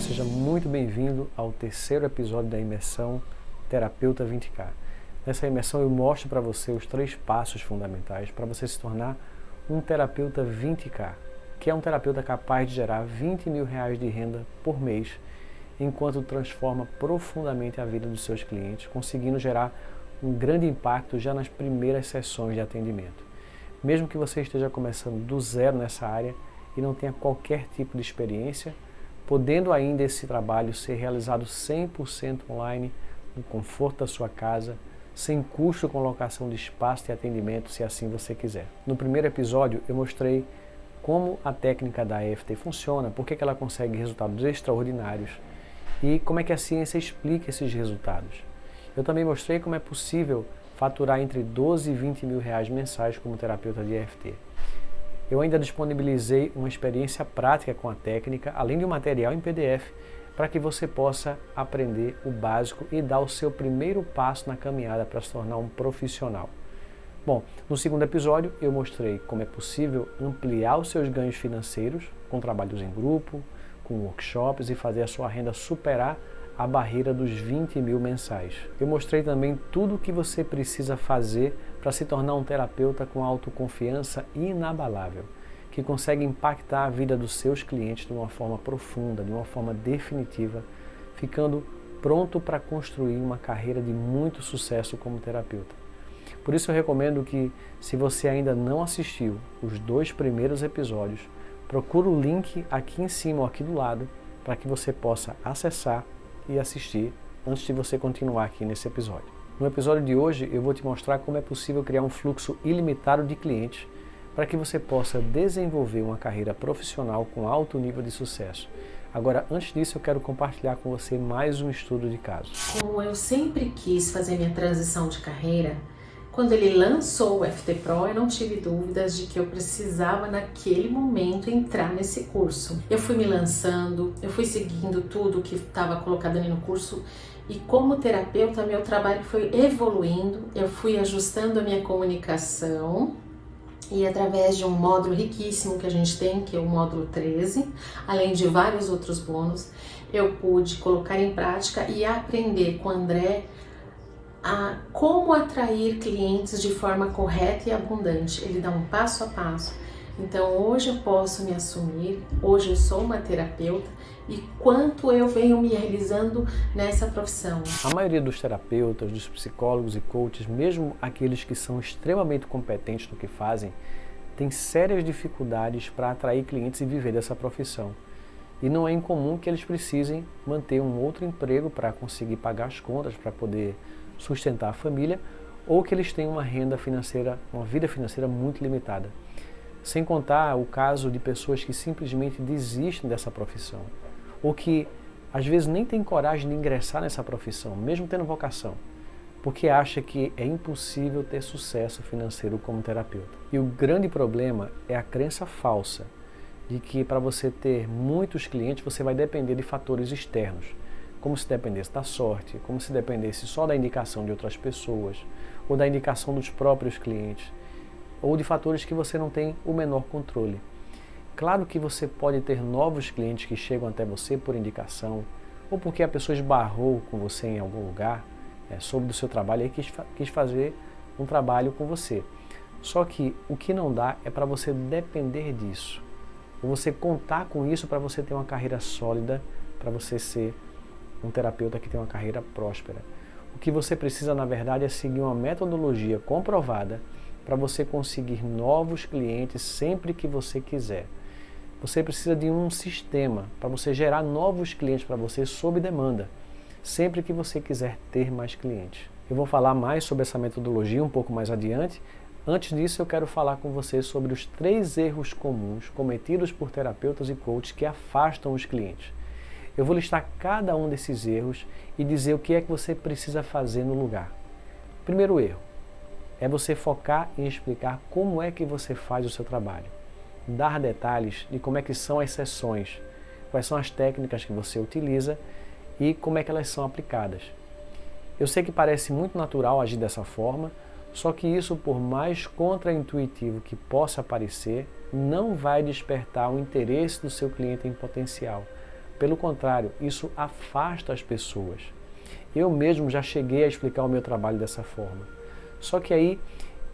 seja muito bem-vindo ao terceiro episódio da imersão Terapeuta 20K. Nessa imersão eu mostro para você os 3 passos fundamentais para você se tornar um terapeuta 20K, que é um terapeuta capaz de gerar R$20 mil de renda por mês, enquanto transforma profundamente a vida dos seus clientes, conseguindo gerar um grande impacto já nas primeiras sessões de atendimento. Mesmo que você esteja começando do zero nessa área e não tenha qualquer tipo de experiência, podendo ainda esse trabalho ser realizado 100% online, no conforto da sua casa, sem custo com locação de espaço de atendimento, se assim você quiser. No primeiro episódio eu mostrei como a técnica da EFT funciona, por que ela consegue resultados extraordinários e como é que a ciência explica esses resultados. Eu também mostrei como é possível faturar entre 12 e 20 mil reais mensais como terapeuta de EFT. Eu ainda disponibilizei uma experiência prática com a técnica, além de um material em PDF, para que você possa aprender o básico e dar o seu primeiro passo na caminhada para se tornar um profissional. Bom, no segundo episódio eu mostrei como é possível ampliar os seus ganhos financeiros com trabalhos em grupo, com workshops e fazer a sua renda superar a barreira dos 20 mil mensais. Eu mostrei também tudo o que você precisa fazer para se tornar um terapeuta com autoconfiança inabalável, que consegue impactar a vida dos seus clientes de uma forma profunda, de uma forma definitiva, ficando pronto para construir uma carreira de muito sucesso como terapeuta. Por isso eu recomendo que, se você ainda não assistiu os 2 primeiros episódios, procure o link aqui em cima ou aqui do lado para que você possa acessar e assistir antes de você continuar aqui nesse episódio. No episódio de hoje eu vou te mostrar como é possível criar um fluxo ilimitado de clientes para que você possa desenvolver uma carreira profissional com alto nível de sucesso. Agora, antes disso, eu quero compartilhar com você mais um estudo de caso. Como eu sempre quis fazer minha transição de carreira, quando ele lançou o FT Pro, eu não tive dúvidas de que eu precisava naquele momento entrar nesse curso. Eu fui me lançando, eu fui seguindo tudo que estava colocado ali no curso e como terapeuta meu trabalho foi evoluindo, eu fui ajustando a minha comunicação e através de um módulo riquíssimo que a gente tem, que é o módulo 13, além de vários outros bônus, eu pude colocar em prática e aprender com o André a como atrair clientes de forma correta e abundante. Ele dá um passo a passo. Então hoje eu posso me assumir, hoje eu sou uma terapeuta e quanto eu venho me realizando nessa profissão. A maioria dos terapeutas, dos psicólogos e coaches, mesmo aqueles que são extremamente competentes no que fazem, têm sérias dificuldades para atrair clientes e viver dessa profissão. E não é incomum que eles precisem manter um outro emprego para conseguir pagar as contas, para poder sustentar a família, ou que eles tenham uma renda financeira, uma vida financeira muito limitada. Sem contar o caso de pessoas que simplesmente desistem dessa profissão, ou que às vezes nem têm coragem de ingressar nessa profissão, mesmo tendo vocação, porque acha que é impossível ter sucesso financeiro como terapeuta. E o grande problema é a crença falsa de que para você ter muitos clientes você vai depender de fatores externos, como se dependesse da sorte, como se dependesse só da indicação de outras pessoas, ou da indicação dos próprios clientes, ou de fatores que você não tem o menor controle. Claro que você pode ter novos clientes que chegam até você por indicação, ou porque a pessoa esbarrou com você em algum lugar, soube do seu trabalho e quis fazer um trabalho com você. Só que o que não dá é para você depender disso, ou você contar com isso para você ter uma carreira sólida, para você ser um terapeuta que tem uma carreira próspera. O que você precisa, na verdade, é seguir uma metodologia comprovada para você conseguir novos clientes sempre que você quiser. Você precisa de um sistema para você gerar novos clientes para você sob demanda, sempre que você quiser ter mais clientes. Eu vou falar mais sobre essa metodologia um pouco mais adiante. Antes disso, eu quero falar com você sobre os 3 erros comuns cometidos por terapeutas e coaches que afastam os clientes. Eu vou listar cada um desses erros e dizer o que é que você precisa fazer no lugar. Primeiro erro é você focar em explicar como é que você faz o seu trabalho. Dar detalhes de como é que são as sessões, quais são as técnicas que você utiliza e como é que elas são aplicadas. Eu sei que parece muito natural agir dessa forma, só que isso, por mais contraintuitivo que possa parecer, não vai despertar o interesse do seu cliente em potencial. Pelo contrário, isso afasta as pessoas. Eu mesmo já cheguei a explicar o meu trabalho dessa forma. Só que aí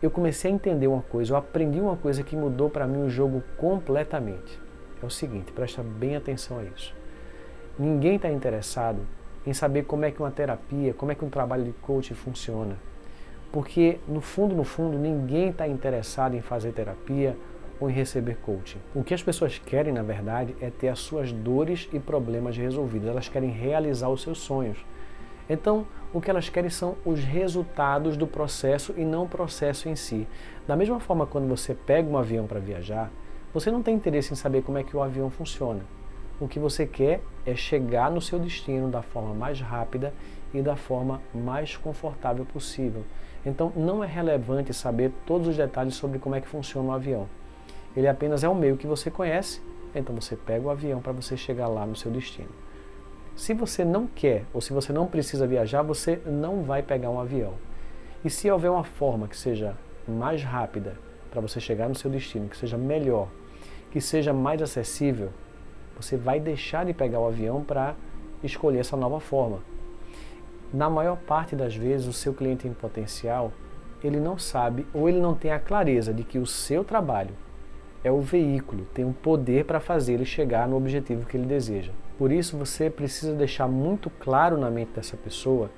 eu comecei a entender uma coisa, eu aprendi uma coisa que mudou para mim o jogo completamente. É o seguinte, presta bem atenção a isso. Ninguém está interessado em saber como é que uma terapia, como é que um trabalho de coaching funciona. Porque, no fundo, ninguém está interessado em fazer terapia ou em receber coaching. O que as pessoas querem, na verdade, é ter as suas dores e problemas resolvidos. Elas querem realizar os seus sonhos. Então, o que elas querem são os resultados do processo e não o processo em si. Da mesma forma, quando você pega um avião para viajar, você não tem interesse em saber como é que o avião funciona. O que você quer é chegar no seu destino da forma mais rápida e da forma mais confortável possível. Então, não é relevante saber todos os detalhes sobre como é que funciona o avião. Ele apenas é um meio que você conhece, então você pega o avião para você chegar lá no seu destino. Se você não quer ou se você não precisa viajar, você não vai pegar um avião. E se houver uma forma que seja mais rápida para você chegar no seu destino, que seja melhor, que seja mais acessível, você vai deixar de pegar o avião para escolher essa nova forma. Na maior parte das vezes, o seu cliente em potencial, ele não sabe ou ele não tem a clareza de que o seu trabalho é o veículo, tem um poder para fazer ele chegar no objetivo que ele deseja. Por isso, você precisa deixar muito claro na mente dessa pessoa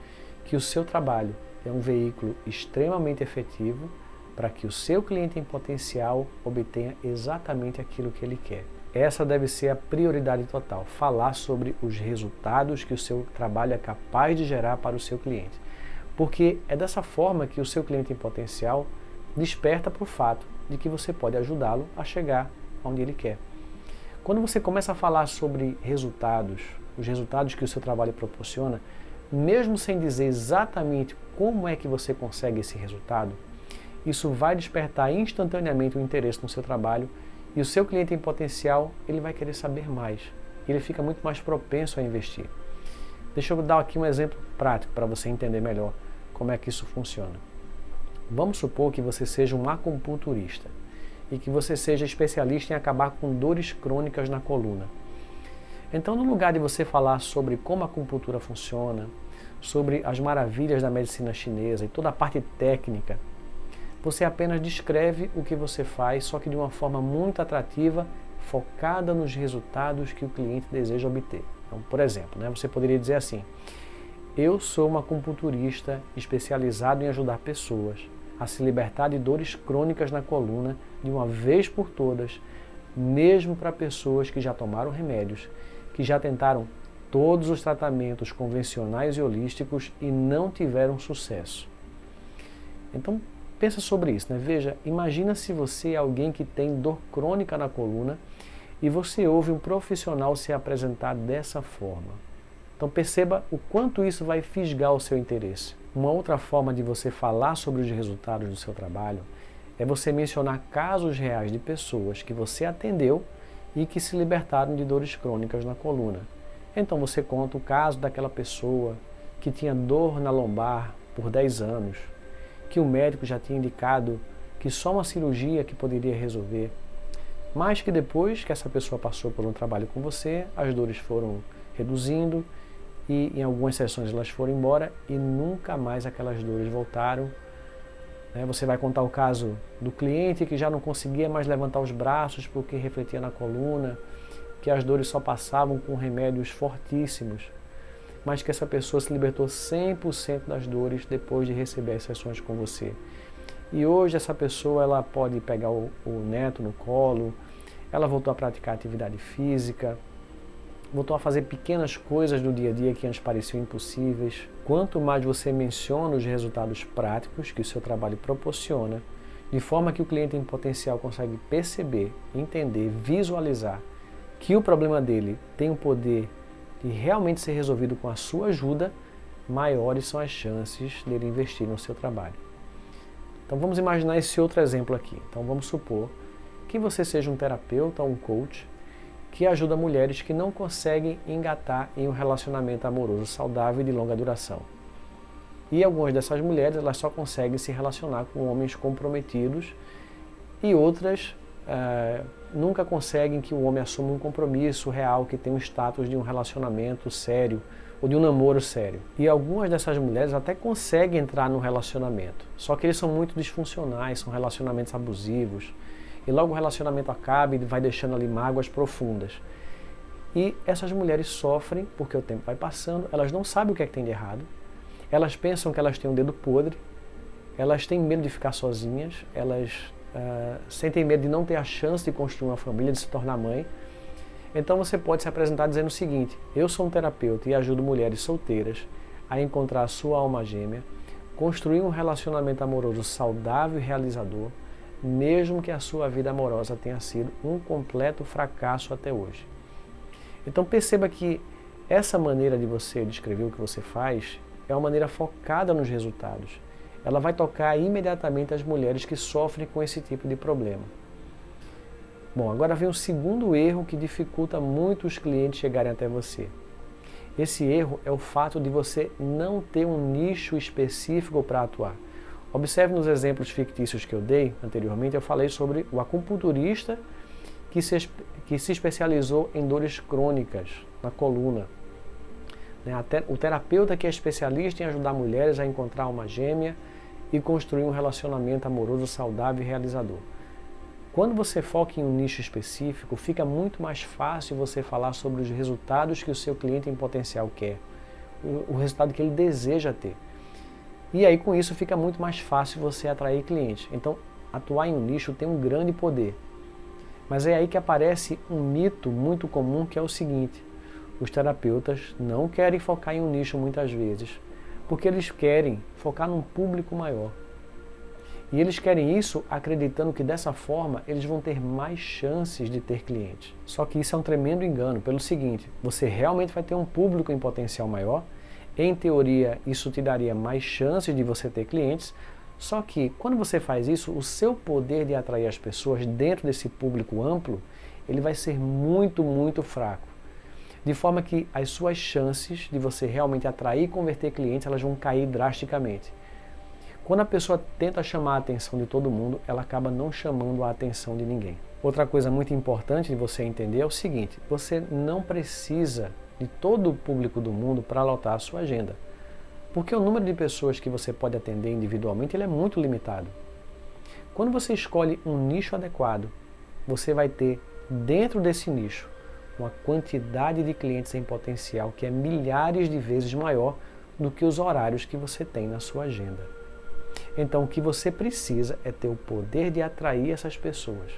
que o seu trabalho é um veículo extremamente efetivo para que o seu cliente em potencial obtenha exatamente aquilo que ele quer. Essa deve ser a prioridade total, falar sobre os resultados que o seu trabalho é capaz de gerar para o seu cliente. Porque é dessa forma que o seu cliente em potencial desperta para o fato de que você pode ajudá-lo a chegar onde ele quer. Quando você começa a falar sobre resultados, os resultados que o seu trabalho proporciona, mesmo sem dizer exatamente como é que você consegue esse resultado, isso vai despertar instantaneamente o interesse no seu trabalho e o seu cliente em potencial, ele vai querer saber mais. Ele fica muito mais propenso a investir. Deixa eu dar aqui um exemplo prático para você entender melhor como é que isso funciona. Vamos supor que você seja um acupunturista e que você seja especialista em acabar com dores crônicas na coluna. Então, no lugar de você falar sobre como a acupuntura funciona, sobre as maravilhas da medicina chinesa e toda a parte técnica, você apenas descreve o que você faz, só que de uma forma muito atrativa, focada nos resultados que o cliente deseja obter. Então, por exemplo, você poderia dizer assim: eu sou uma acupunturista especializado em ajudar pessoas a se libertar de dores crônicas na coluna de uma vez por todas, mesmo para pessoas que já tomaram remédios, que já tentaram todos os tratamentos convencionais e holísticos e não tiveram sucesso. Então, pensa sobre isso, Veja, imagina se você é alguém que tem dor crônica na coluna e você ouve um profissional se apresentar dessa forma. Então perceba o quanto isso vai fisgar o seu interesse. Uma outra forma de você falar sobre os resultados do seu trabalho é você mencionar casos reais de pessoas que você atendeu e que se libertaram de dores crônicas na coluna. Então você conta o caso daquela pessoa que tinha dor na lombar por 10 anos, que o médico já tinha indicado que só uma cirurgia que poderia resolver, mas que depois que essa pessoa passou por um trabalho com você, as dores foram reduzindo e em algumas sessões elas foram embora e nunca mais aquelas dores voltaram. Você vai contar o caso do cliente que já não conseguia mais levantar os braços porque refletia na coluna, que as dores só passavam com remédios fortíssimos, mas que essa pessoa se libertou 100% das dores depois de receber as sessões com você. E hoje essa pessoa ela pode pegar o neto no colo, ela voltou a praticar atividade física, voltou a fazer pequenas coisas do dia a dia que antes pareciam impossíveis. Quanto mais você menciona os resultados práticos que o seu trabalho proporciona, de forma que o cliente em potencial consegue perceber, entender, visualizar que o problema dele tem o poder de realmente ser resolvido com a sua ajuda, maiores são as chances dele investir no seu trabalho. Então vamos imaginar esse outro exemplo aqui. Então vamos supor que você seja um terapeuta ou um coach que ajuda mulheres que não conseguem engatar em um relacionamento amoroso saudável e de longa duração. E algumas dessas mulheres elas só conseguem se relacionar com homens comprometidos e outras nunca conseguem que o homem assuma um compromisso real, que tenha um status de um relacionamento sério ou de um namoro sério. E algumas dessas mulheres até conseguem entrar num relacionamento, só que eles são muito disfuncionais, são relacionamentos abusivos, e logo o relacionamento acaba e vai deixando ali mágoas profundas. E essas mulheres sofrem porque o tempo vai passando, elas não sabem o que é que tem de errado, elas pensam que elas têm um dedo podre, elas têm medo de ficar sozinhas, elas sentem medo de não ter a chance de construir uma família, de se tornar mãe. Então você pode se apresentar dizendo o seguinte: eu sou um terapeuta e ajudo mulheres solteiras a encontrar a sua alma gêmea, construir um relacionamento amoroso saudável e realizador, mesmo que a sua vida amorosa tenha sido um completo fracasso até hoje. Então perceba que essa maneira de você descrever o que você faz é uma maneira focada nos resultados. Ela vai tocar imediatamente as mulheres que sofrem com esse tipo de problema. Bom, agora vem o segundo erro que dificulta muito os clientes chegarem até você. Esse erro é o fato de você não ter um nicho específico para atuar. Observe nos exemplos fictícios que eu dei anteriormente, eu falei sobre o acupunturista que se especializou em dores crônicas na coluna. O terapeuta que é especialista em ajudar mulheres a encontrar uma gêmea e construir um relacionamento amoroso saudável e realizador. Quando você foca em um nicho específico, fica muito mais fácil você falar sobre os resultados que o seu cliente em potencial quer, o resultado que ele deseja ter. E aí com isso fica muito mais fácil você atrair clientes. Então atuar em um nicho tem um grande poder. Mas é aí que aparece um mito muito comum, que é o seguinte: os terapeutas não querem focar em um nicho muitas vezes, porque eles querem focar num público maior. E eles querem isso acreditando que dessa forma eles vão ter mais chances de ter clientes. Só que isso é um tremendo engano, pelo seguinte: você realmente vai ter um público em potencial maior, em teoria isso te daria mais chances de você ter clientes, só que quando você faz isso, o seu poder de atrair as pessoas dentro desse público amplo, ele vai ser muito, muito fraco. De forma que as suas chances de você realmente atrair e converter clientes, elas vão cair drasticamente. Quando a pessoa tenta chamar a atenção de todo mundo, ela acaba não chamando a atenção de ninguém. Outra coisa muito importante de você entender é o seguinte: você não precisa de todo o público do mundo para lotar a sua agenda. Porque o número de pessoas que você pode atender individualmente ele é muito limitado. Quando você escolhe um nicho adequado, você vai ter dentro desse nicho uma quantidade de clientes em potencial que é milhares de vezes maior do que os horários que você tem na sua agenda. Então o que você precisa é ter o poder de atrair essas pessoas.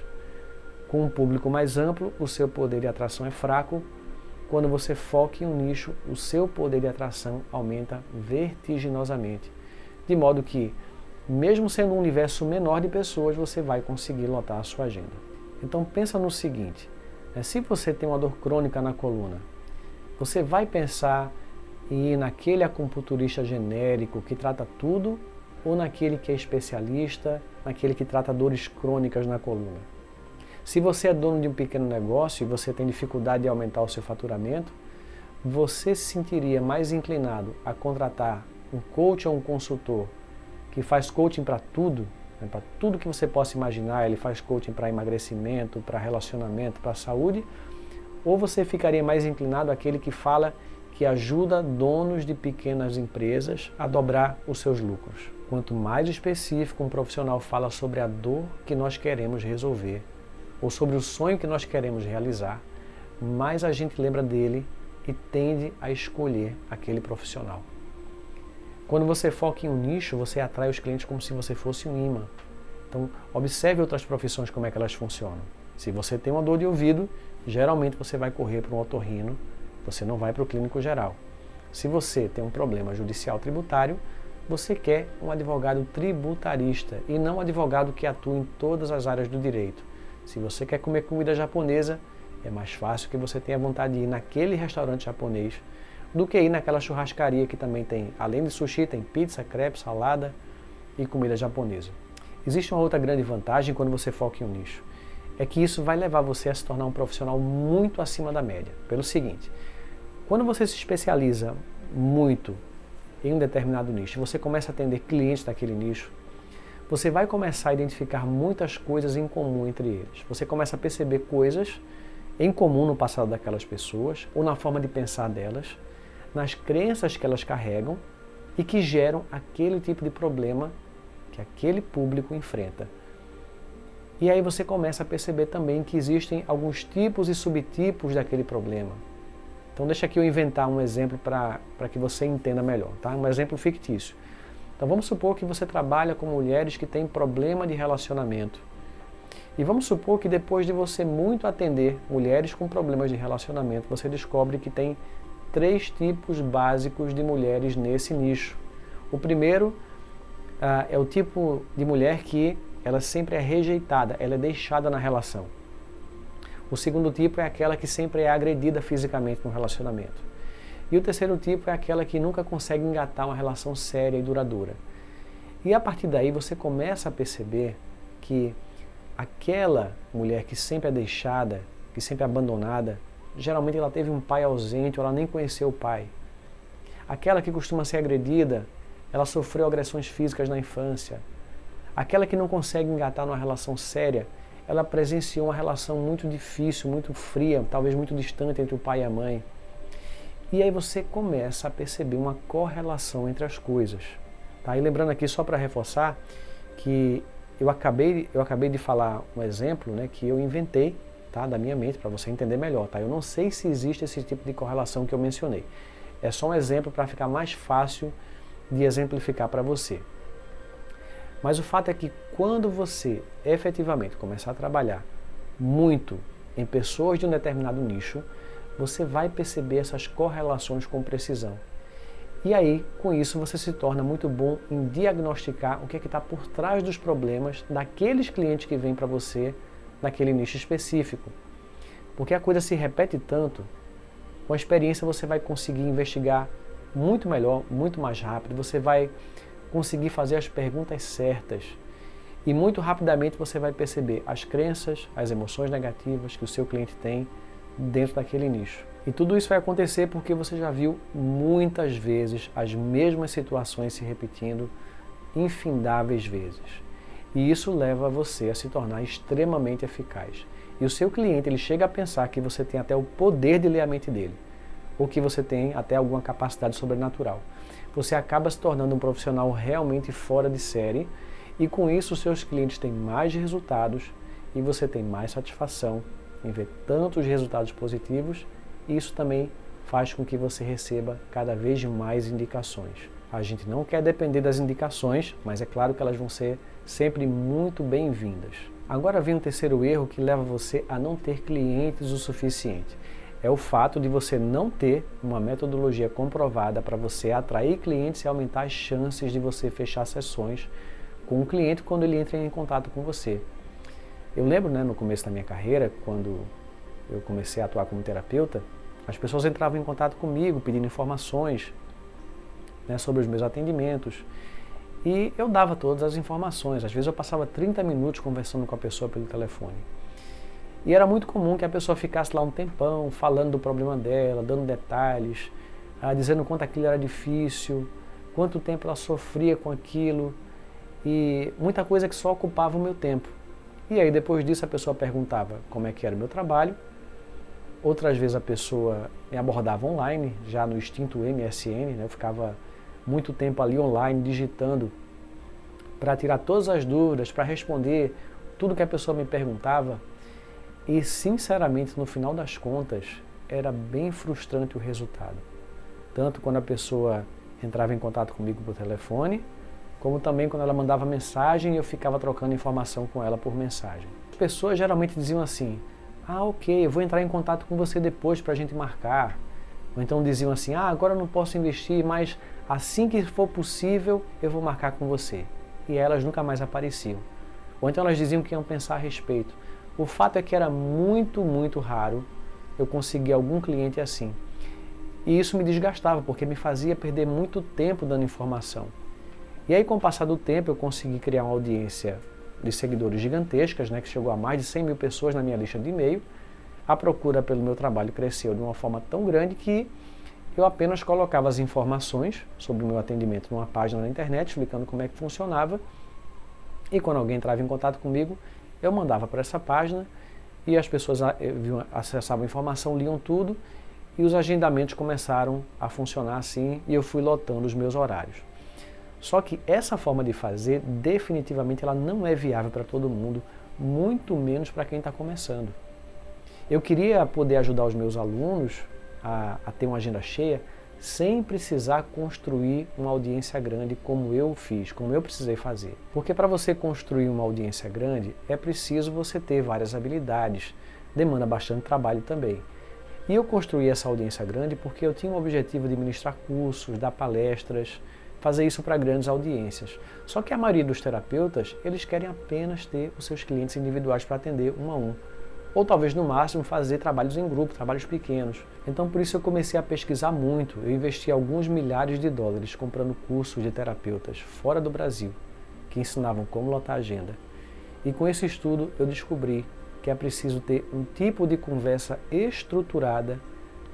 Com um público mais amplo, o seu poder de atração é fraco. Quando você foca em um nicho, o seu poder de atração aumenta vertiginosamente. De modo que, mesmo sendo um universo menor de pessoas, você vai conseguir lotar a sua agenda. Então pensa no seguinte: se você tem uma dor crônica na coluna, você vai pensar em ir naquele acupunturista genérico que trata tudo, ou naquele que é especialista, naquele que trata dores crônicas na coluna? Se você é dono de um pequeno negócio e você tem dificuldade de aumentar o seu faturamento, você se sentiria mais inclinado a contratar um coach ou um consultor que faz coaching para tudo, para tudo que você possa imaginar. Ele faz coaching para emagrecimento, para relacionamento, para saúde, ou você ficaria mais inclinado àquele que fala que ajuda donos de pequenas empresas a dobrar os seus lucros? Quanto mais específico um profissional fala sobre a dor que nós queremos resolver, ou sobre o sonho que nós queremos realizar, mais a gente lembra dele e tende a escolher aquele profissional. Quando você foca em um nicho, você atrai os clientes como se você fosse um imã. Então, observe outras profissões, como é que elas funcionam. Se você tem uma dor de ouvido, geralmente você vai correr para um otorrino, você não vai para o clínico geral. Se você tem um problema judicial tributário, você quer um advogado tributarista e não um advogado que atua em todas as áreas do direito. Se você quer comer comida japonesa, é mais fácil que você tenha vontade de ir naquele restaurante japonês do que ir naquela churrascaria que também tem, além de sushi, tem pizza, crepe, salada e comida japonesa. Existe uma outra grande vantagem quando você foca em um nicho. É que isso vai levar você a se tornar um profissional muito acima da média. Pelo seguinte: quando você se especializa muito em um determinado nicho, você começa a atender clientes daquele nicho, você vai começar a identificar muitas coisas em comum entre eles. Você começa a perceber coisas em comum no passado daquelas pessoas, ou na forma de pensar delas, nas crenças que elas carregam e que geram aquele tipo de problema que aquele público enfrenta. E aí você começa a perceber também que existem alguns tipos e subtipos daquele problema. Então deixa aqui eu inventar um exemplo para que você entenda melhor, tá? Um exemplo fictício. Então vamos supor que você trabalha com mulheres que têm problema de relacionamento. E vamos supor que depois de você muito atender mulheres com problemas de relacionamento, você descobre que tem 3 tipos básicos de mulheres nesse nicho. O primeiro é o tipo de mulher que ela sempre é rejeitada, ela é deixada na relação. O segundo tipo é aquela que sempre é agredida fisicamente no relacionamento. E o terceiro tipo é aquela que nunca consegue engatar uma relação séria e duradoura. E a partir daí você começa a perceber que aquela mulher que sempre é deixada, que sempre é abandonada, geralmente ela teve um pai ausente ou ela nem conheceu o pai. Aquela que costuma ser agredida, ela sofreu agressões físicas na infância. Aquela que não consegue engatar numa relação séria, ela presenciou uma relação muito difícil, muito fria, talvez muito distante entre o pai e a mãe. E aí você começa a perceber uma correlação entre as coisas. Tá? E lembrando aqui, só para reforçar, que eu acabei de falar um exemplo, né, que eu inventei, tá, da minha mente, para você entender melhor. Tá? Eu não sei se existe esse tipo de correlação que eu mencionei. É só um exemplo para ficar mais fácil de exemplificar para você. Mas o fato é que quando você efetivamente começar a trabalhar muito em pessoas de um determinado nicho, você vai perceber essas correlações com precisão. E aí, com isso, você se torna muito bom em diagnosticar o que é que está por trás dos problemas daqueles clientes que vêm para você naquele nicho específico. Porque a coisa se repete tanto, com a experiência você vai conseguir investigar muito melhor, muito mais rápido, você vai conseguir fazer as perguntas certas e muito rapidamente você vai perceber as crenças, as emoções negativas que o seu cliente tem dentro daquele nicho. E tudo isso vai acontecer porque você já viu muitas vezes as mesmas situações se repetindo infindáveis vezes. E isso leva você a se tornar extremamente eficaz. E o seu cliente, ele chega a pensar que você tem até o poder de ler a mente dele, ou que você tem até alguma capacidade sobrenatural. Você acaba se tornando um profissional realmente fora de série e com isso os seus clientes têm mais resultados e você tem mais satisfação em ver tantos resultados positivos e isso também faz com que você receba cada vez mais indicações. A gente não quer depender das indicações, mas é claro que elas vão ser sempre muito bem-vindas. Agora vem um terceiro erro que leva você a não ter clientes o suficiente. É o fato de você não ter uma metodologia comprovada para você atrair clientes e aumentar as chances de você fechar sessões com o cliente quando ele entra em contato com você. Eu lembro, né, no começo da minha carreira, quando eu comecei a atuar como terapeuta, as pessoas entravam em contato comigo pedindo informações, né, sobre os meus atendimentos e eu dava todas as informações. Às vezes eu passava 30 minutos conversando com a pessoa pelo telefone. E era muito comum que a pessoa ficasse lá um tempão, falando do problema dela, dando detalhes, dizendo quanto aquilo era difícil, quanto tempo ela sofria com aquilo, e muita coisa que só ocupava o meu tempo. E aí depois disso a pessoa perguntava como é que era o meu trabalho, outras vezes a pessoa me abordava online, já no extinto MSN, né? Eu ficava muito tempo ali online digitando para tirar todas as dúvidas, para responder tudo que a pessoa me perguntava. E, sinceramente, no final das contas, era bem frustrante o resultado. Tanto quando a pessoa entrava em contato comigo por telefone, como também quando ela mandava mensagem e eu ficava trocando informação com ela por mensagem. As pessoas geralmente diziam assim, ok, eu vou entrar em contato com você depois para a gente marcar. Ou então diziam assim, agora eu não posso investir, mas assim que for possível eu vou marcar com você. E elas nunca mais apareciam. Ou então elas diziam que iam pensar a respeito. O fato é que era muito, muito raro eu conseguir algum cliente assim. E isso me desgastava, porque me fazia perder muito tempo dando informação. E aí, com o passar do tempo, eu consegui criar uma audiência de seguidores gigantescas, né, que chegou a mais de 100 mil pessoas na minha lista de e-mail. A procura pelo meu trabalho cresceu de uma forma tão grande que eu apenas colocava as informações sobre o meu atendimento numa página na internet, explicando como é que funcionava. E quando alguém entrava em contato comigo, eu mandava para essa página e as pessoas acessavam a informação, liam tudo e os agendamentos começaram a funcionar assim e eu fui lotando os meus horários. Só que essa forma de fazer, definitivamente, ela não é viável para todo mundo, muito menos para quem está começando. Eu queria poder ajudar os meus alunos a ter uma agenda cheia sem precisar construir uma audiência grande como eu fiz, como eu precisei fazer. Porque para você construir uma audiência grande, é preciso você ter várias habilidades, demanda bastante trabalho também. E eu construí essa audiência grande porque eu tinha o objetivo de ministrar cursos, dar palestras, fazer isso para grandes audiências. Só que a maioria dos terapeutas, eles querem apenas ter os seus clientes individuais para atender um a um. Ou talvez no máximo fazer trabalhos em grupo, trabalhos pequenos. Então por isso eu comecei a pesquisar muito. Eu investi alguns milhares de dólares comprando cursos de terapeutas fora do Brasil, que ensinavam como lotar a agenda. E com esse estudo eu descobri que é preciso ter um tipo de conversa estruturada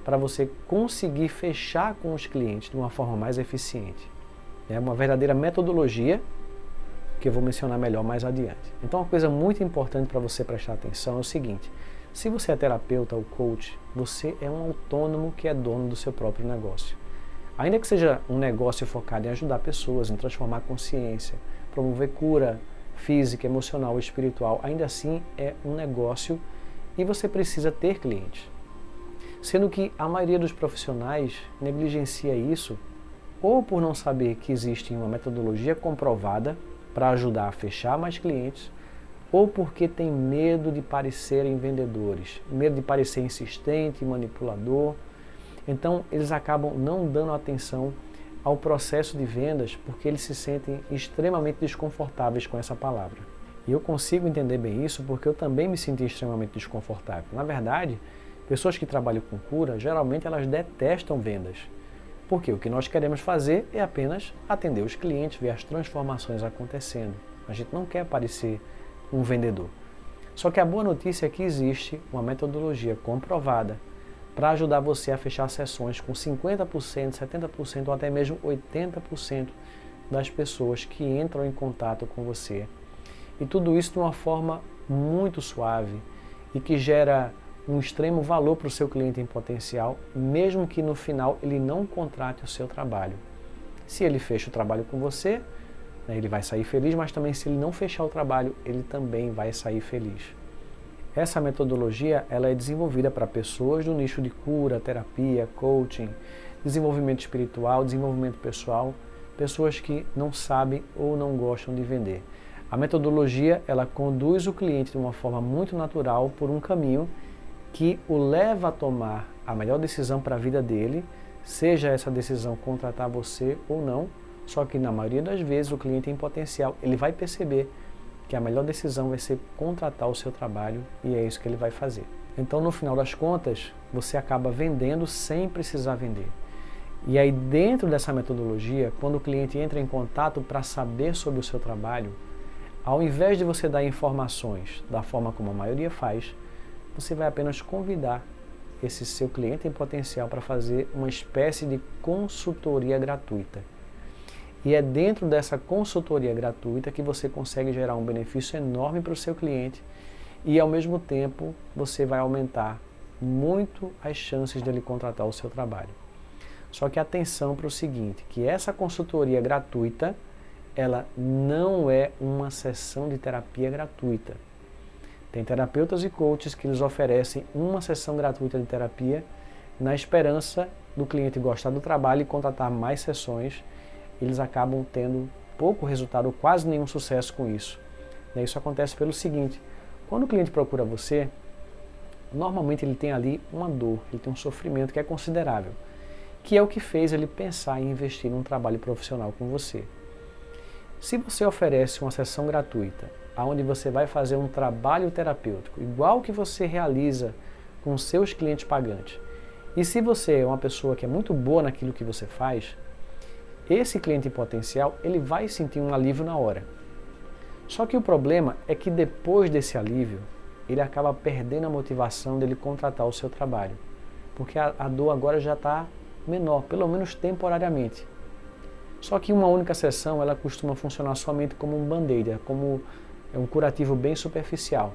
para você conseguir fechar com os clientes de uma forma mais eficiente. É uma verdadeira metodologia que eu vou mencionar melhor mais adiante. Então uma coisa muito importante para você prestar atenção é o seguinte: se você é terapeuta ou coach, você é um autônomo que é dono do seu próprio negócio. Ainda que seja um negócio focado em ajudar pessoas, em transformar a consciência, promover cura física, emocional, espiritual, ainda assim é um negócio e você precisa ter clientes. Sendo que a maioria dos profissionais negligencia isso, ou por não saber que existe uma metodologia comprovada para ajudar a fechar mais clientes, ou porque tem medo de parecerem vendedores, medo de parecer insistente, manipulador. Então eles acabam não dando atenção ao processo de vendas porque eles se sentem extremamente desconfortáveis com essa palavra. E eu consigo entender bem isso porque eu também me senti extremamente desconfortável. Na verdade, pessoas que trabalham com cura, geralmente elas detestam vendas. Porque o que nós queremos fazer é apenas atender os clientes, ver as transformações acontecendo. A gente não quer parecer um vendedor. Só que a boa notícia é que existe uma metodologia comprovada para ajudar você a fechar sessões com 50%, 70% ou até mesmo 80% das pessoas que entram em contato com você. E tudo isso de uma forma muito suave e que gera um extremo valor para o seu cliente em potencial, mesmo que no final ele não contrate o seu trabalho. Se ele fecha o trabalho com você, ele vai sair feliz, mas também se ele não fechar o trabalho, ele também vai sair feliz. Essa metodologia ela é desenvolvida para pessoas do nicho de cura, terapia, coaching, desenvolvimento espiritual, desenvolvimento pessoal, pessoas que não sabem ou não gostam de vender. A metodologia ela conduz o cliente de uma forma muito natural por um caminho que o leva a tomar a melhor decisão para a vida dele, seja essa decisão contratar você ou não, só que na maioria das vezes o cliente em potencial, ele vai perceber que a melhor decisão vai ser contratar o seu trabalho e é isso que ele vai fazer. Então no final das contas, você acaba vendendo sem precisar vender. E aí dentro dessa metodologia, quando o cliente entra em contato para saber sobre o seu trabalho, ao invés de você dar informações da forma como a maioria faz, você vai apenas convidar esse seu cliente em potencial para fazer uma espécie de consultoria gratuita. E é dentro dessa consultoria gratuita que você consegue gerar um benefício enorme para o seu cliente e, ao mesmo tempo, você vai aumentar muito as chances dele contratar o seu trabalho. Só que atenção para o seguinte, que essa consultoria gratuita, ela não é uma sessão de terapia gratuita. Tem terapeutas e coaches que eles oferecem uma sessão gratuita de terapia na esperança do cliente gostar do trabalho e contratar mais sessões. Eles acabam tendo pouco resultado ou quase nenhum sucesso com isso. Isso acontece pelo seguinte, quando o cliente procura você, normalmente ele tem ali uma dor, ele tem um sofrimento que é considerável, que é o que fez ele pensar em investir num trabalho profissional com você. Se você oferece uma sessão gratuita, onde você vai fazer um trabalho terapêutico, igual que você realiza com seus clientes pagantes, e se você é uma pessoa que é muito boa naquilo que você faz, esse cliente em potencial, ele vai sentir um alívio na hora. Só que o problema é que depois desse alívio, ele acaba perdendo a motivação dele contratar o seu trabalho, porque a dor agora já está menor, pelo menos temporariamente. Só que uma única sessão ela costuma funcionar somente como um band-aid, como um curativo bem superficial.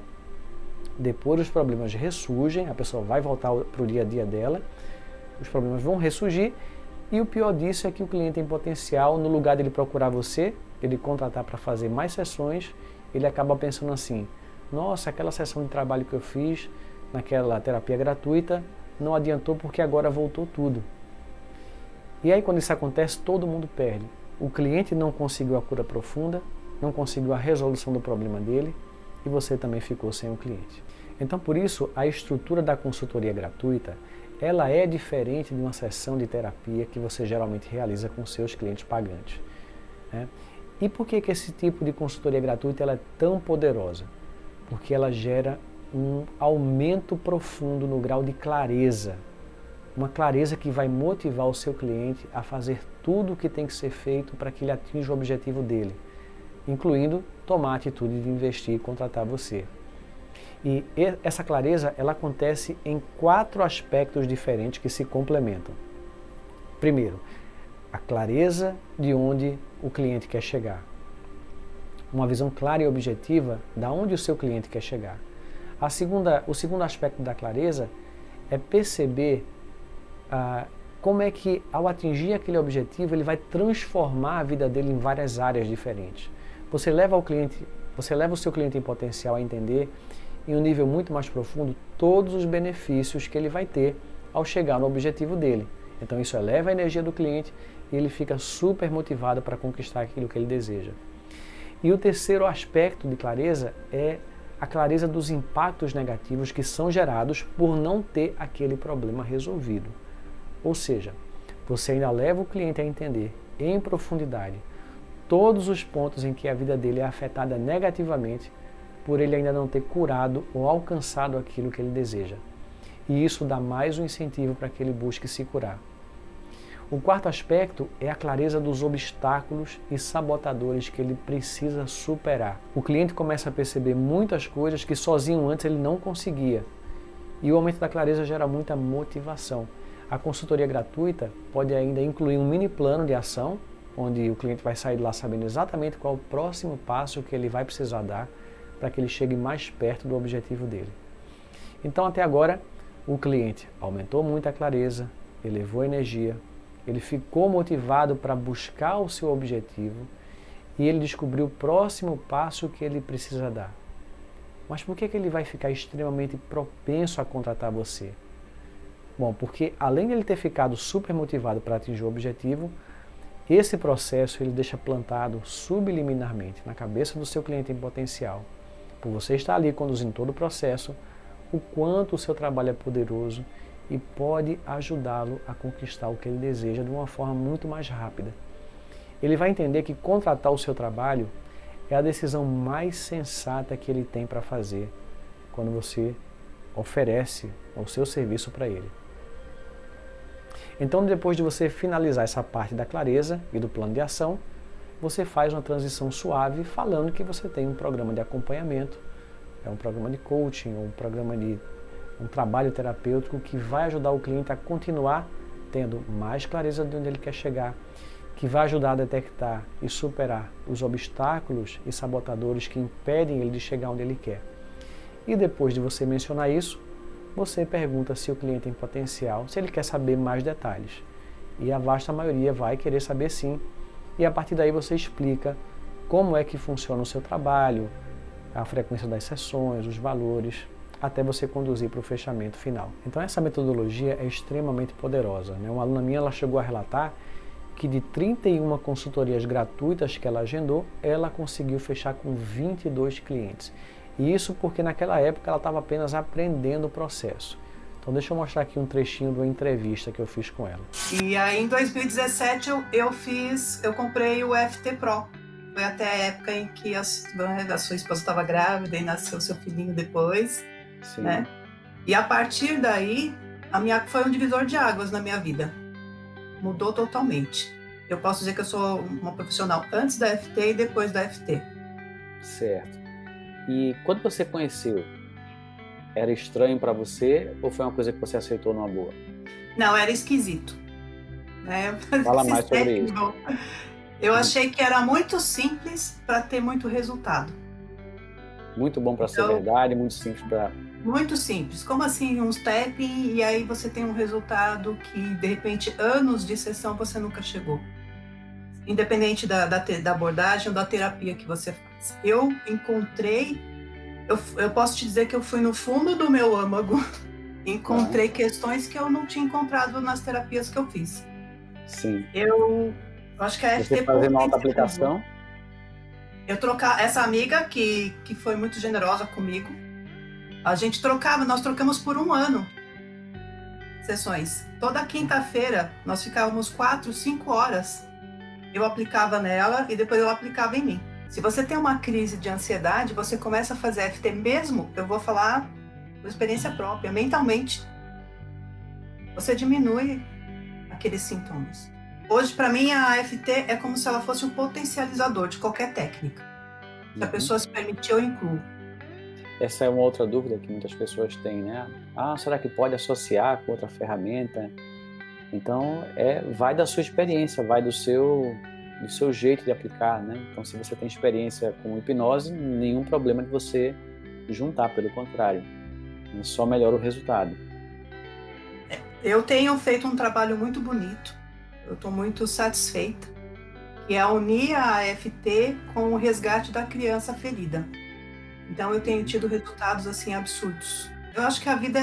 Depois os problemas ressurgem, a pessoa vai voltar para o dia a dia dela, os problemas vão ressurgir e o pior disso é que o cliente em potencial, no lugar dele procurar você, ele contratar para fazer mais sessões, ele acaba pensando assim, nossa, aquela sessão de trabalho que eu fiz naquela terapia gratuita não adiantou porque agora voltou tudo. E aí quando isso acontece, todo mundo perde. O cliente não conseguiu a cura profunda, não conseguiu a resolução do problema dele e você também ficou sem o cliente. Então por isso a estrutura da consultoria gratuita ela é diferente de uma sessão de terapia que você geralmente realiza com seus clientes pagantes, né? E por que esse tipo de consultoria gratuita ela é tão poderosa? Porque ela gera um aumento profundo no grau de clareza, uma clareza que vai motivar o seu cliente a fazer tudo o que tem que ser feito para que ele atinja o objetivo dele, incluindo tomar a atitude de investir e contratar você. E essa clareza ela acontece em 4 aspectos diferentes que se complementam. Primeiro, a clareza de onde o cliente quer chegar. Uma visão clara e objetiva de onde o seu cliente quer chegar. O segundo aspecto da clareza é perceber como é que ao atingir aquele objetivo ele vai transformar a vida dele em várias áreas diferentes. Você leva o seu cliente em potencial a entender em um nível muito mais profundo todos os benefícios que ele vai ter ao chegar no objetivo dele. Então isso eleva a energia do cliente e ele fica super motivado para conquistar aquilo que ele deseja. E o terceiro aspecto de clareza é a clareza dos impactos negativos que são gerados por não ter aquele problema resolvido. Ou seja, você ainda leva o cliente a entender em profundidade todos os pontos em que a vida dele é afetada negativamente por ele ainda não ter curado ou alcançado aquilo que ele deseja. E isso dá mais um incentivo para que ele busque se curar. O quarto aspecto é a clareza dos obstáculos e sabotadores que ele precisa superar. O cliente começa a perceber muitas coisas que sozinho antes ele não conseguia. E o aumento da clareza gera muita motivação. A consultoria gratuita pode ainda incluir um mini plano de ação, onde o cliente vai sair de lá sabendo exatamente qual o próximo passo que ele vai precisar dar para que ele chegue mais perto do objetivo dele. Então até agora o cliente aumentou muito a clareza, elevou a energia, ele ficou motivado para buscar o seu objetivo e ele descobriu o próximo passo que ele precisa dar. Mas por que ele vai ficar extremamente propenso a contratar você? Bom, porque além de ele ter ficado super motivado para atingir o objetivo, esse processo ele deixa plantado subliminarmente na cabeça do seu cliente em potencial. Por você estar ali conduzindo todo o processo, o quanto o seu trabalho é poderoso e pode ajudá-lo a conquistar o que ele deseja de uma forma muito mais rápida. Ele vai entender que contratar o seu trabalho é a decisão mais sensata que ele tem para fazer quando você oferece o seu serviço para ele. Então, depois de você finalizar essa parte da clareza e do plano de ação, você faz uma transição suave falando que você tem um programa de acompanhamento, um programa de coaching, um trabalho terapêutico que vai ajudar o cliente a continuar tendo mais clareza de onde ele quer chegar, que vai ajudar a detectar e superar os obstáculos e sabotadores que impedem ele de chegar onde ele quer. E depois de você mencionar isso, você pergunta se o cliente em potencial, se ele quer saber mais detalhes. E a vasta maioria vai querer saber sim. E a partir daí você explica como é que funciona o seu trabalho, a frequência das sessões, os valores, até você conduzir para o fechamento final. Então essa metodologia é extremamente poderosa, né? Uma aluna minha ela chegou a relatar que de 31 consultorias gratuitas que ela agendou, ela conseguiu fechar com 22 clientes. E isso porque naquela época ela estava apenas aprendendo o processo. Então deixa eu mostrar aqui um trechinho de uma entrevista que eu fiz com ela. E aí em 2017 eu comprei o FT Pro. Foi até a época em que a sua esposa estava grávida e nasceu seu filhinho depois. Sim. Né? E a partir daí, foi um divisor de águas na minha vida. Mudou totalmente. Eu posso dizer que eu sou uma profissional antes da FT e depois da FT. Certo. E quando você conheceu, era estranho para você ou foi uma coisa que você aceitou numa boa? Não, era esquisito. Né? Fala mais sobre isso. Eu achei que era muito simples para ter muito resultado. Muito bom para ser Então, verdade, muito simples para... muito simples. Como assim um tapping e aí você tem um resultado que, de repente, anos de sessão você nunca chegou. Independente da abordagem ou da terapia que você faz. Eu encontrei, eu posso te dizer que eu fui no fundo do meu âmago, encontrei questões que eu não tinha encontrado nas terapias que eu fiz. Sim. Eu acho que a FT Você fazendo uma auto-aplicação? Eu trocar essa amiga que foi muito generosa comigo, a gente nós trocamos por 1 ano sessões. Toda quinta-feira nós ficávamos 4, 5 horas. Eu aplicava nela e depois eu aplicava em mim. Se você tem uma crise de ansiedade, você começa a fazer FT mesmo, eu vou falar por experiência própria, mentalmente. Você diminui aqueles sintomas. Hoje, para mim, a FT é como se ela fosse um potencializador de qualquer técnica. Se a pessoa se permitir, eu incluo. Essa é uma outra dúvida que muitas pessoas têm, né? Será que pode associar com outra ferramenta? Então, vai da sua experiência, vai do seu jeito de aplicar, né? Então, se você tem experiência com hipnose, nenhum problema de você juntar, pelo contrário. Só melhora o resultado. Eu tenho feito um trabalho muito bonito, eu estou muito satisfeita, que é unir a AFT com o resgate da criança ferida. Então eu tenho tido resultados assim absurdos. Eu acho que a vida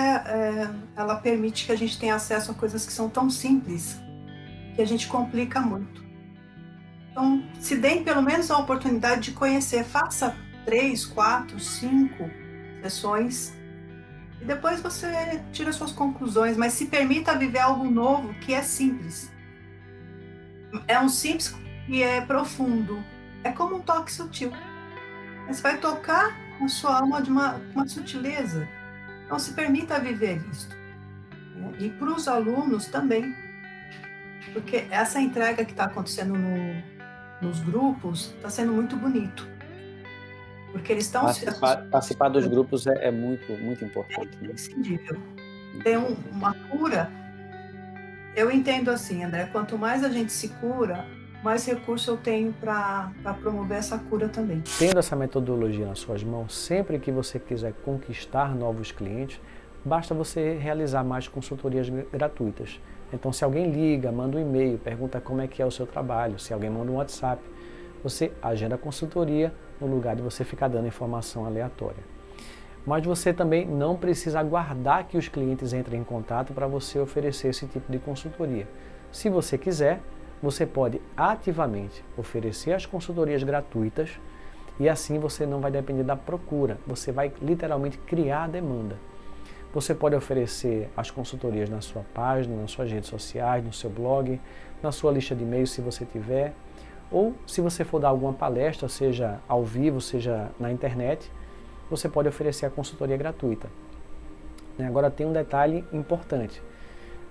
ela permite que a gente tenha acesso a coisas que são tão simples que a gente complica muito. Então, se deem pelo menos a oportunidade de conhecer, faça 3, 4, 5 sessões e depois você tira suas conclusões, mas se permita viver algo novo que é simples. É um simples e é profundo. É como um toque sutil. Mas vai tocar a sua alma de uma sutileza. Então se permita viver isso. E para os alunos também. Porque essa entrega que está acontecendo nos grupos está sendo muito bonito. Porque eles estão... Participar dos grupos é muito, muito importante. É imprescindível. Tem uma cura. Eu entendo assim, André, quanto mais a gente se cura, mais recurso eu tenho para promover essa cura também. Tendo essa metodologia nas suas mãos, sempre que você quiser conquistar novos clientes, basta você realizar mais consultorias gratuitas. Então, se alguém liga, manda um e-mail, pergunta como é que é o seu trabalho, se alguém manda um WhatsApp, você agenda a consultoria no lugar de você ficar dando informação aleatória. Mas você também não precisa aguardar que os clientes entrem em contato para você oferecer esse tipo de consultoria. Se você quiser, você pode ativamente oferecer as consultorias gratuitas e assim você não vai depender da procura, você vai literalmente criar a demanda. Você pode oferecer as consultorias na sua página, nas suas redes sociais, no seu blog, na sua lista de e-mails se você tiver, ou se você for dar alguma palestra, seja ao vivo, seja na internet, você pode oferecer a consultoria gratuita. Agora tem um detalhe importante.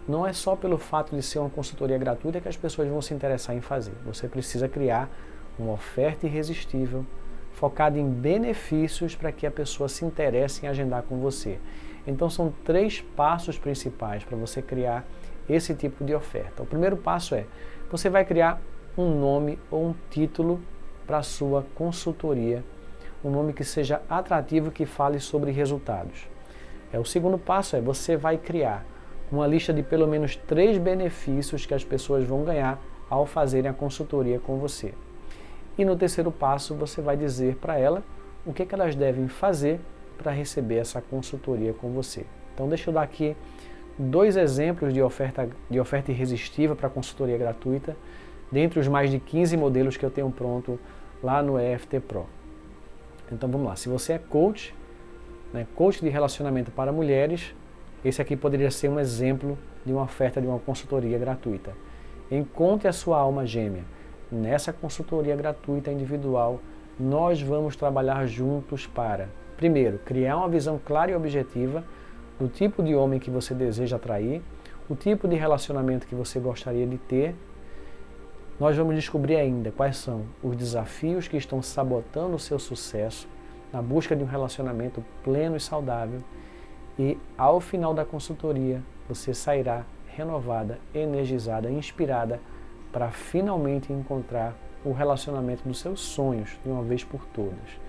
Não é só pelo fato de ser uma consultoria gratuita que as pessoas vão se interessar em fazer. Você precisa criar uma oferta irresistível, focada em benefícios para que a pessoa se interesse em agendar com você. Então são 3 passos principais para você criar esse tipo de oferta. O primeiro passo é, você vai criar um nome ou um título para a sua consultoria, um nome que seja atrativo, que fale sobre resultados. O segundo passo é, você vai criar uma lista de pelo menos 3 benefícios que as pessoas vão ganhar ao fazerem a consultoria com você. E no terceiro passo, você vai dizer para ela o que elas devem fazer para receber essa consultoria com você. Então deixa eu dar aqui 2 exemplos de oferta irresistível para consultoria gratuita, dentre os mais de 15 modelos que eu tenho pronto lá no EFT Pro. Então vamos lá, se você é coach, coach de relacionamento para mulheres, esse aqui poderia ser um exemplo de uma oferta de uma consultoria gratuita. Encontre a sua alma gêmea. Nessa consultoria gratuita individual, nós vamos trabalhar juntos para, primeiro, criar uma visão clara e objetiva do tipo de homem que você deseja atrair, o tipo de relacionamento que você gostaria de ter. Nós vamos descobrir ainda quais são os desafios que estão sabotando o seu sucesso na busca de um relacionamento pleno e saudável. E ao final da consultoria, você sairá renovada, energizada, inspirada para finalmente encontrar o relacionamento dos seus sonhos de uma vez por todas.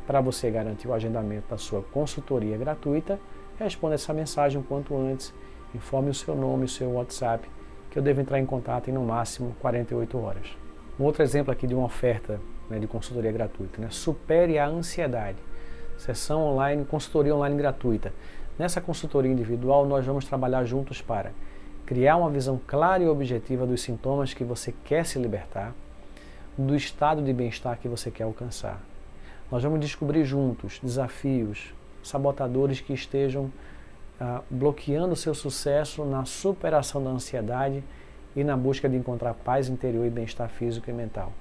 Para você garantir o agendamento da sua consultoria gratuita, responda essa mensagem o quanto antes, informe o seu nome, o seu WhatsApp, que eu devo entrar em contato em no máximo 48 horas. Um outro exemplo aqui de uma oferta, né, de consultoria gratuita, né? Supere a ansiedade. Sessão online, consultoria online gratuita. Nessa consultoria individual, nós vamos trabalhar juntos para criar uma visão clara e objetiva dos sintomas que você quer se libertar, do estado de bem-estar que você quer alcançar. Nós vamos descobrir juntos desafios, sabotadores que estejam bloqueando o seu sucesso na superação da ansiedade e na busca de encontrar paz interior e bem-estar físico e mental.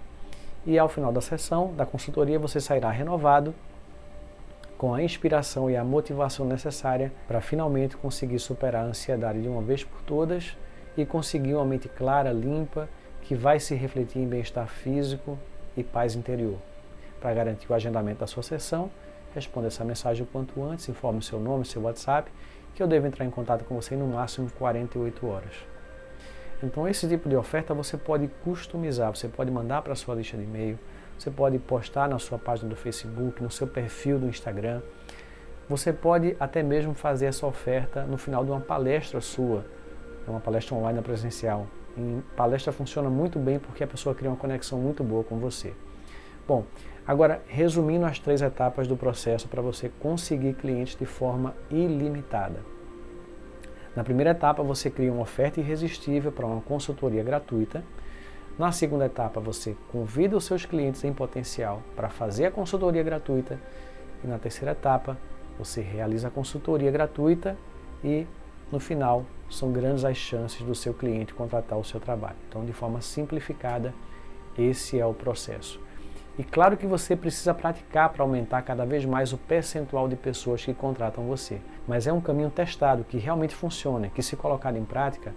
E ao final da sessão, da consultoria, você sairá renovado, com a inspiração e a motivação necessária para finalmente conseguir superar a ansiedade de uma vez por todas e conseguir uma mente clara, limpa, que vai se refletir em bem-estar físico e paz interior. Para garantir o agendamento da sua sessão, responda essa mensagem o quanto antes, informe o seu nome, seu WhatsApp, que eu devo entrar em contato com você em no máximo 48 horas. Então esse tipo de oferta você pode customizar, você pode mandar para a sua lista de e-mail, você pode postar na sua página do Facebook, no seu perfil do Instagram. Você pode até mesmo fazer essa oferta no final de uma palestra sua, uma palestra online ou presencial. Em palestra funciona muito bem porque a pessoa cria uma conexão muito boa com você. Bom, agora resumindo as 3 etapas do processo para você conseguir clientes de forma ilimitada. Na primeira etapa você cria uma oferta irresistível para uma consultoria gratuita. Na segunda etapa, você convida os seus clientes em potencial para fazer a consultoria gratuita. E na terceira etapa, você realiza a consultoria gratuita e, no final, são grandes as chances do seu cliente contratar o seu trabalho. Então, de forma simplificada, esse é o processo. E claro que você precisa praticar para aumentar cada vez mais o percentual de pessoas que contratam você. Mas é um caminho testado, que realmente funciona, que se colocado em prática,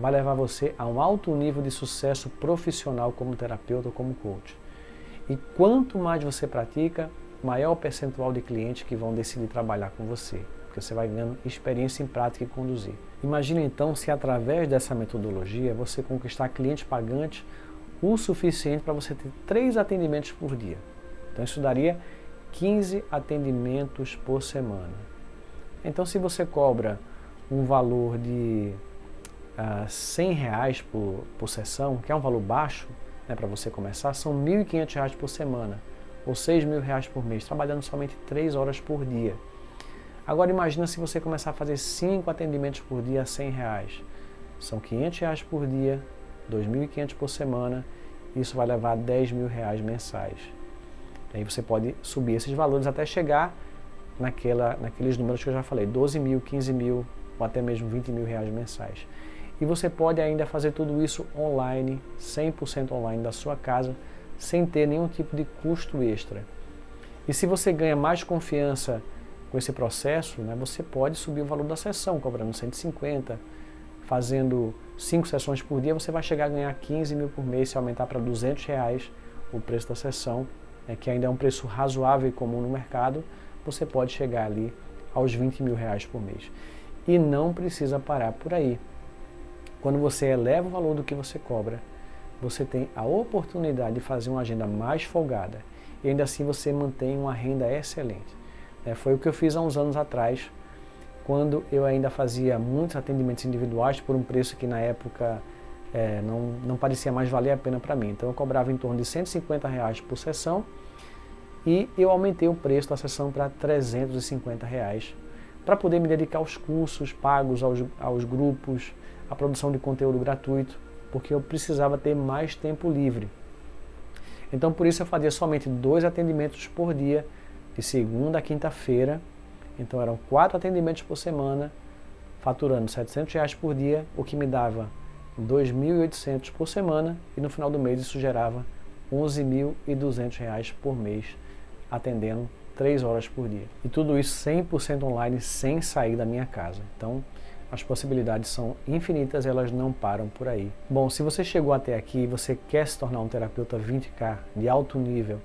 vai levar você a um alto nível de sucesso profissional como terapeuta ou como coach. E quanto mais você pratica, maior o percentual de clientes que vão decidir trabalhar com você, porque você vai ganhando experiência em prática e conduzir. Imagine então se através dessa metodologia você conquistar clientes pagantes o suficiente para você ter 3 atendimentos por dia. Então isso daria 15 atendimentos por semana. Então se você cobra um valor de R$100 por sessão, que é um valor baixo, né, para você começar, são R$1.500 por semana, ou R$6.000 por mês, trabalhando somente 3 horas por dia. Agora imagina se você começar a fazer 5 atendimentos por dia a R$100. São R$500 por dia, R$2.500 por semana, isso vai levar a R$10.000 mensais. Aí você pode subir esses valores até chegar naqueles números que eu já falei, 12.000, 15.000 ou até mesmo R$20.000 mensais. E você pode ainda fazer tudo isso online, 100% online da sua casa, sem ter nenhum tipo de custo extra. E se você ganha mais confiança com esse processo, né, você pode subir o valor da sessão, cobrando 150, fazendo 5 sessões por dia, você vai chegar a ganhar 15.000 por mês, se aumentar para R$200 o preço da sessão, que ainda é um preço razoável e comum no mercado, você pode chegar ali aos R$20.000 por mês. E não precisa parar por aí. Quando você eleva o valor do que você cobra, você tem a oportunidade de fazer uma agenda mais folgada e ainda assim você mantém uma renda excelente. Foi o que eu fiz há uns anos atrás, quando eu ainda fazia muitos atendimentos individuais por um preço que na época não parecia mais valer a pena para mim. Então eu cobrava em torno de R$150 por sessão e eu aumentei o preço da sessão para R$350 para poder me dedicar aos cursos pagos, aos grupos, à produção de conteúdo gratuito, porque eu precisava ter mais tempo livre. Então por isso eu fazia somente 2 atendimentos por dia, de segunda a quinta-feira. Então eram 4 atendimentos por semana, faturando R$700 por dia, o que me dava R$2.800 por semana, e no final do mês isso gerava R$11.200 por mês, atendendo 3 horas por dia. E tudo isso 100% online, sem sair da minha casa. Então as possibilidades são infinitas, elas não param por aí. Bom, se você chegou até aqui e você quer se tornar um terapeuta 20K de alto nível,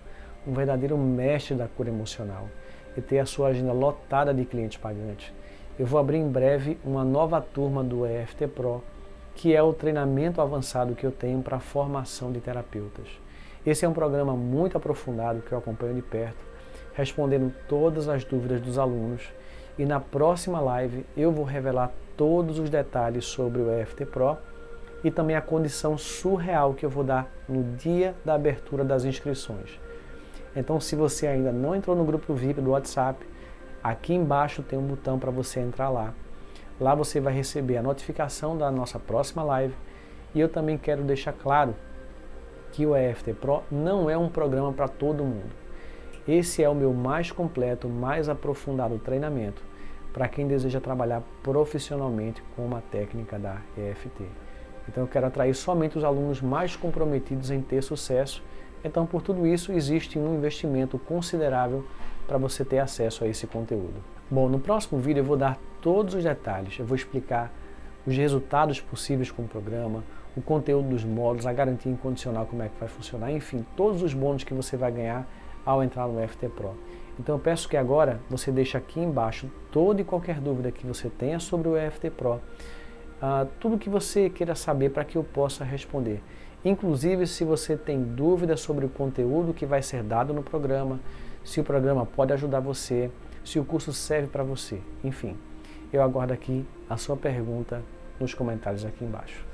um verdadeiro mestre da cura emocional, e ter a sua agenda lotada de clientes pagantes, eu vou abrir em breve uma nova turma do EFT Pro, que é o treinamento avançado que eu tenho para a formação de terapeutas. Esse é um programa muito aprofundado que eu acompanho de perto, respondendo todas as dúvidas dos alunos, e na próxima live eu vou revelar todos os detalhes sobre o EFT Pro e também a condição surreal que eu vou dar no dia da abertura das inscrições. Então, se você ainda não entrou no grupo VIP do WhatsApp, aqui embaixo tem um botão para você entrar lá. Lá você vai receber a notificação da nossa próxima live, e eu também quero deixar claro que o EFT Pro não é um programa para todo mundo. Esse é o meu mais completo, mais aprofundado treinamento para quem deseja trabalhar profissionalmente com uma técnica da EFT. Então eu quero atrair somente os alunos mais comprometidos em ter sucesso. Então, por tudo isso, existe um investimento considerável para você ter acesso a esse conteúdo. Bom, no próximo vídeo eu vou dar todos os detalhes, eu vou explicar os resultados possíveis com o programa, o conteúdo dos módulos, a garantia incondicional, como é que vai funcionar, enfim, todos os bônus que você vai ganhar ao entrar no EFT Pro. Então eu peço que agora você deixe aqui embaixo toda e qualquer dúvida que você tenha sobre o EFT Pro, tudo que você queira saber para que eu possa responder. Inclusive, se você tem dúvidas sobre o conteúdo que vai ser dado no programa, se o programa pode ajudar você, se o curso serve para você, enfim. Eu aguardo aqui a sua pergunta nos comentários aqui embaixo.